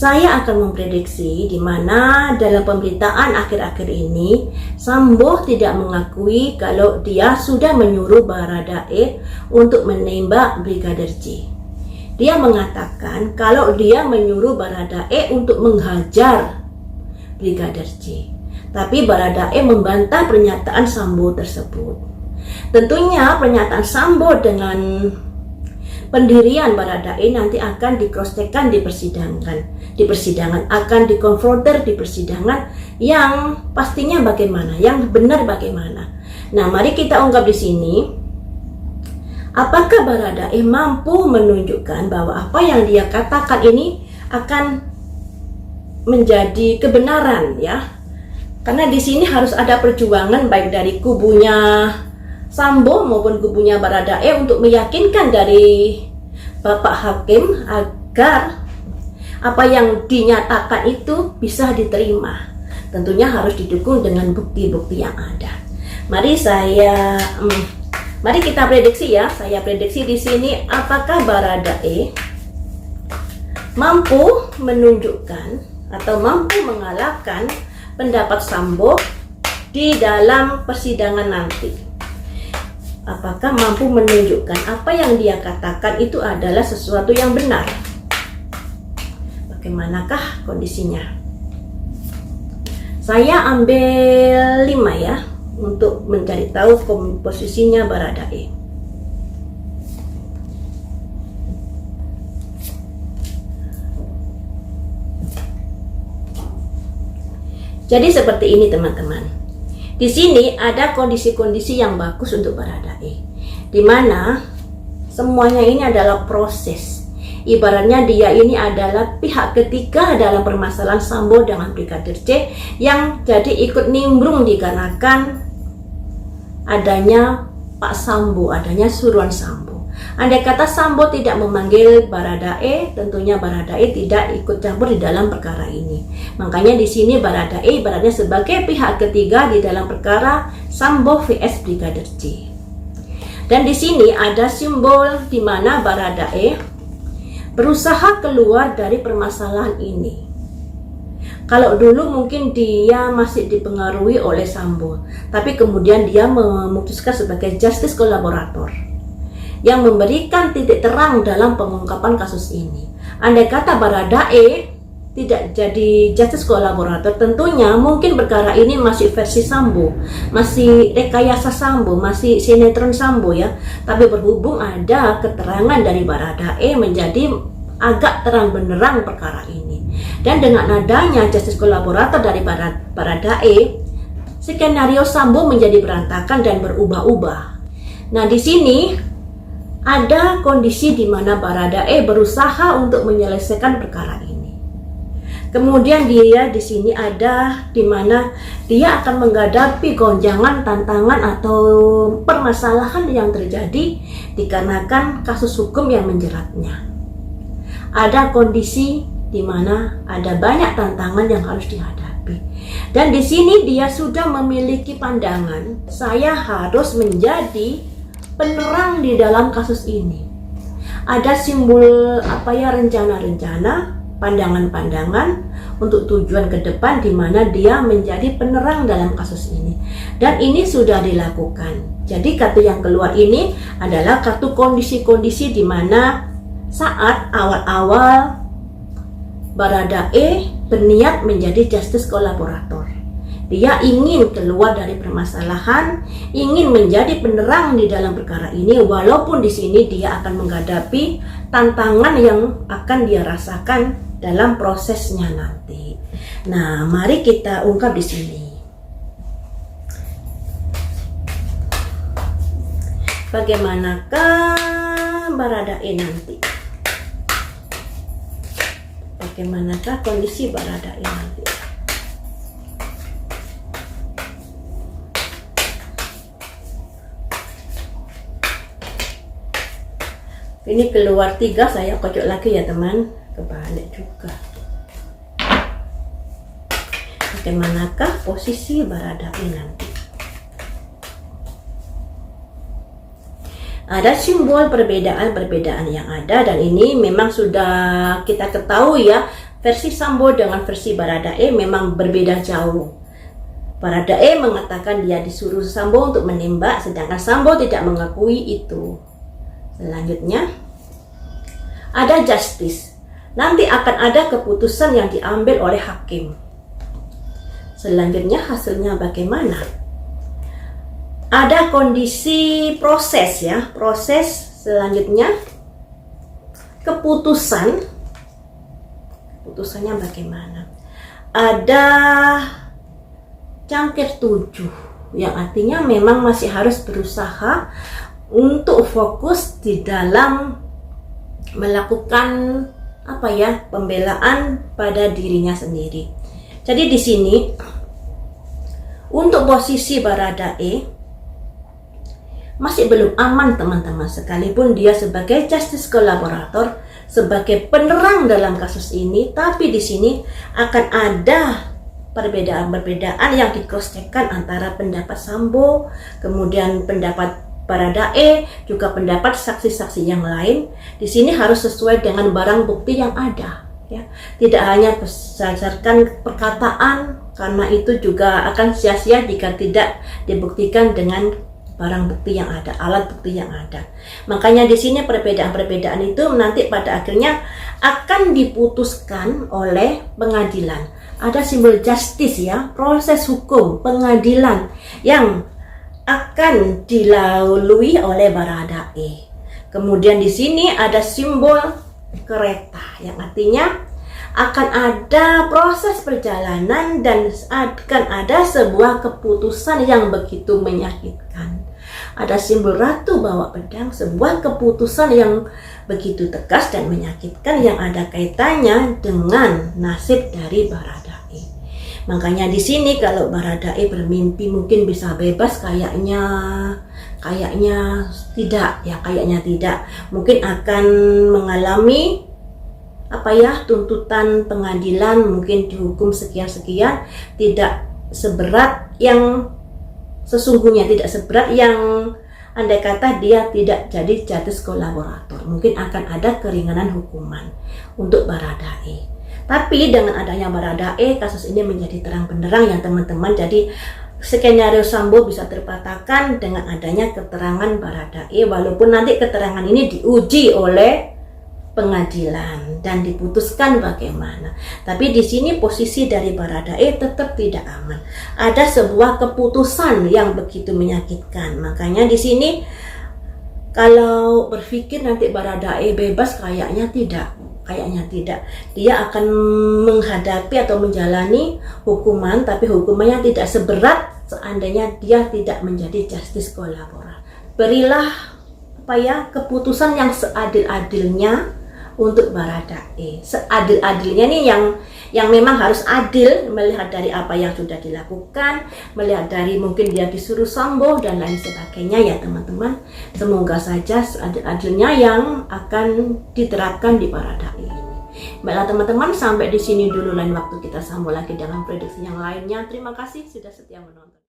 Saya akan memprediksi di mana dalam pemberitaan akhir-akhir ini Sambo tidak mengakui kalau dia sudah menyuruh Baradae untuk menembak Brigadir J. Dia mengatakan kalau dia menyuruh Baradae untuk menghajar Brigadir J. Tapi Baradae membantah pernyataan Sambo tersebut. Tentunya pernyataan Sambo dengan pendirian Baradae nanti akan di-cross-check-kan di persidangan, akan dikonfrontir di persidangan yang pastinya bagaimana, yang benar bagaimana. Nah, mari kita ungkap di sini, apakah Baradae mampu menunjukkan bahwa apa yang dia katakan ini akan menjadi kebenaran, ya? Karena di sini harus ada perjuangan baik dari kubunya Sambo maupun kubunya Baradae untuk meyakinkan dari Bapak Hakim agar apa yang dinyatakan itu bisa diterima. Tentunya harus didukung dengan bukti-bukti yang ada. Mari kita prediksi, ya. Saya prediksi di sini apakah Baradae mampu menunjukkan atau mampu mengalahkan pendapat Sambo di dalam persidangan nanti. Apakah mampu menunjukkan apa yang dia katakan itu adalah sesuatu yang benar? Bagaimanakah kondisinya? Saya ambil 5 ya untuk mencari tahu posisinya Baradae. Jadi seperti ini teman-teman. Di sini ada kondisi-kondisi yang bagus untuk Baradae, di mana semuanya ini adalah proses. Ibaratnya dia ini adalah pihak ketiga dalam permasalahan Sambo dengan Brigadir J yang jadi ikut nimbrung dikarenakan adanya Pak Sambo, adanya suruhan Sambo. Andai kata Sambo tidak memanggil Baradae, tentunya Baradae tidak ikut campur di dalam perkara ini. Makanya di sini Baradae ibaratnya sebagai pihak ketiga di dalam perkara Sambo vs Brigadir J. Dan di sini ada simbol di mana Baradae berusaha keluar dari permasalahan ini. Kalau dulu mungkin dia masih dipengaruhi oleh Sambo, tapi kemudian dia memutuskan sebagai justice kolaborator yang memberikan titik terang dalam pengungkapan kasus ini. Andai kata Baradae tidak jadi justice kolaborator, tentunya mungkin perkara ini masih versi Sambo, masih rekayasa Sambo, masih sinetron Sambo ya. Tapi berhubung ada keterangan dari Baradae menjadi agak terang benderang perkara ini. Dan dengan adanya justice kolaborator dari Baradae, skenario Sambo menjadi berantakan dan berubah-ubah. Nah, di sini ada kondisi di mana Baradae berusaha untuk menyelesaikan perkara ini. Kemudian dia di sini ada di mana dia akan menghadapi gonjangan, tantangan atau permasalahan yang terjadi dikarenakan kasus hukum yang menjeratnya. Ada kondisi di mana ada banyak tantangan yang harus dihadapi. Dan di sini dia sudah memiliki pandangan, saya harus menjadi penerang di dalam kasus ini. Ada simbol rencana-rencana, pandangan-pandangan untuk tujuan ke depan di mana dia menjadi penerang dalam kasus ini. Dan ini sudah dilakukan. Jadi kartu yang keluar ini adalah kartu kondisi-kondisi di mana saat awal-awal Baradae berniat menjadi justice kolaborator. Dia ingin keluar dari permasalahan, ingin menjadi penerang di dalam perkara ini, walaupun di sini dia akan menghadapi tantangan yang akan dia rasakan dalam prosesnya nanti. Nah, mari kita ungkap di sini. Bagaimanakah Baradae nanti? Bagaimanakah kondisi Baradae nanti? Ini keluar 3, saya kocok lagi ya teman, kebalik juga. Bagaimanakah posisi Baradae nanti? Ada simbol perbedaan-perbedaan yang ada, dan ini memang sudah kita ketahui ya, versi Sambo dengan versi Baradae memang berbeda jauh. Baradae mengatakan dia disuruh Sambo untuk menembak, sedangkan Sambo tidak mengakui itu. Selanjutnya, ada justice. Nanti akan ada keputusan yang diambil oleh hakim. Selanjutnya hasilnya bagaimana? Ada kondisi proses ya, proses selanjutnya keputusannya bagaimana? Ada cangkir 7 yang artinya memang masih harus berusaha untuk fokus di dalam melakukan pembelaan pada dirinya sendiri. Jadi di sini untuk posisi Baradae masih belum aman teman-teman, sekalipun dia sebagai justice kolaborator, sebagai penerang dalam kasus ini, tapi di sini akan ada perbedaan-perbedaan yang di-cross-check-kan antara pendapat Sambo, kemudian pendapat Baradae, juga pendapat saksi-saksi yang lain. Di sini harus sesuai dengan barang bukti yang ada, ya. Tidak hanya berdasarkan perkataan, karena itu juga akan sia-sia jika tidak dibuktikan dengan barang bukti yang ada, alat bukti yang ada. Makanya di sini perbedaan-perbedaan itu nanti pada akhirnya akan diputuskan oleh pengadilan. Ada simbol justice ya, proses hukum pengadilan yang akan dilalui oleh Baradae. Kemudian di sini ada simbol kereta yang artinya akan ada proses perjalanan dan akan ada sebuah keputusan yang begitu menyakitkan. Ada simbol ratu bawa pedang, sebuah keputusan yang begitu tegas dan menyakitkan yang ada kaitannya dengan nasib dari Baradae. Makanya di sini kalau Baradae bermimpi mungkin bisa bebas, kayaknya tidak. Mungkin akan mengalami tuntutan pengadilan, mungkin dihukum sekian-sekian, tidak seberat yang sesungguhnya, tidak seberat yang andai kata dia tidak jadi justice kolaborator. Mungkin akan ada keringanan hukuman untuk Baradae. Tapi dengan adanya Baradae, kasus ini menjadi terang benderang ya teman-teman. Jadi skenario Sambo bisa terpatahkan dengan adanya keterangan Baradae, walaupun nanti keterangan ini diuji oleh pengadilan dan diputuskan bagaimana. Tapi di sini posisi dari Baradae tetap tidak aman. Ada sebuah keputusan yang begitu menyakitkan. Makanya di sini kalau berpikir nanti Baradae bebas, kayaknya tidak. Dia akan menghadapi atau menjalani hukuman, tapi hukumannya tidak seberat seandainya dia tidak menjadi justice kolaborator. Berilah keputusan yang seadil-adilnya untuk Baradae. Seadil-adilnya nih yang memang harus adil, melihat dari apa yang sudah dilakukan, melihat dari mungkin dia disuruh Sambo dan lain sebagainya ya teman-teman. Semoga saja seadil-adilnya yang akan diterapkan di Baradae ini. Baiklah teman-teman, sampai di sini dulu, lain waktu kita sambung lagi dengan prediksi yang lainnya. Terima kasih sudah setia menonton.